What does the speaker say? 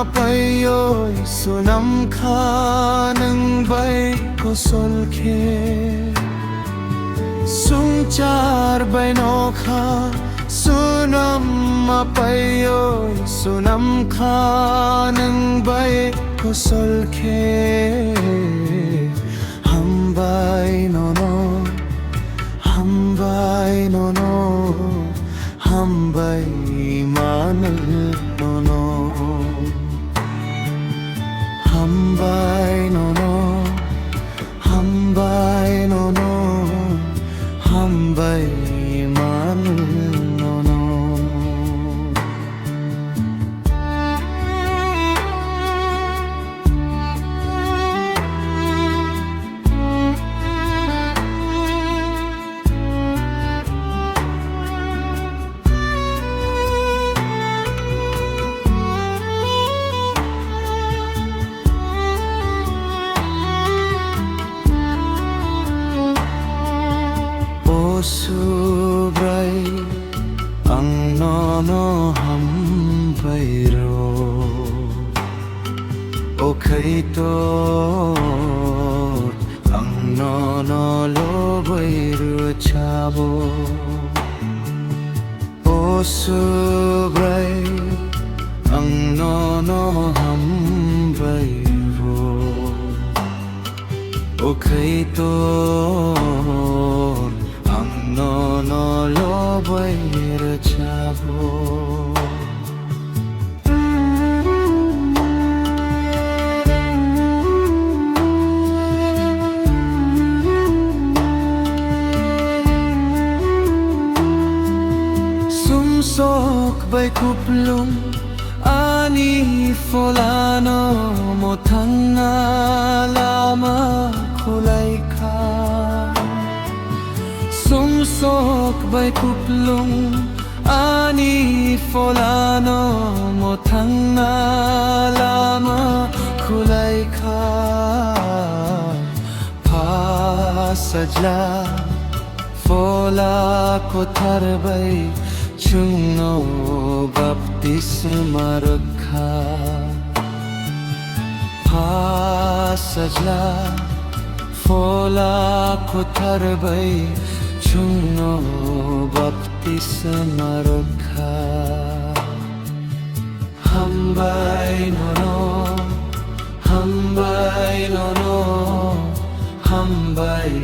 payo'y sunam ka ng bay ko solke Sungchar bay no ka sunam payo'y sunam ka ng bay ko solke Hambay no no Hambay no no Hambay manal no no Hambay no no Hambay no no Hambay manal no no Subray ang nono hambayro O kaito ang nono lobayro chabo O subray ang nono hambayro O kaito no lo voy a rechavo Sumsok bay kuplum ani folano motanga lama kulay ka Sumsok bay kuplung ani folano motanga lama kulay ka Pasajla fola ko tarbay chungno baptisma rakha Pasajla fola ko tarbay chungno baptisma rakha Hambay no no Hambay no no Hambay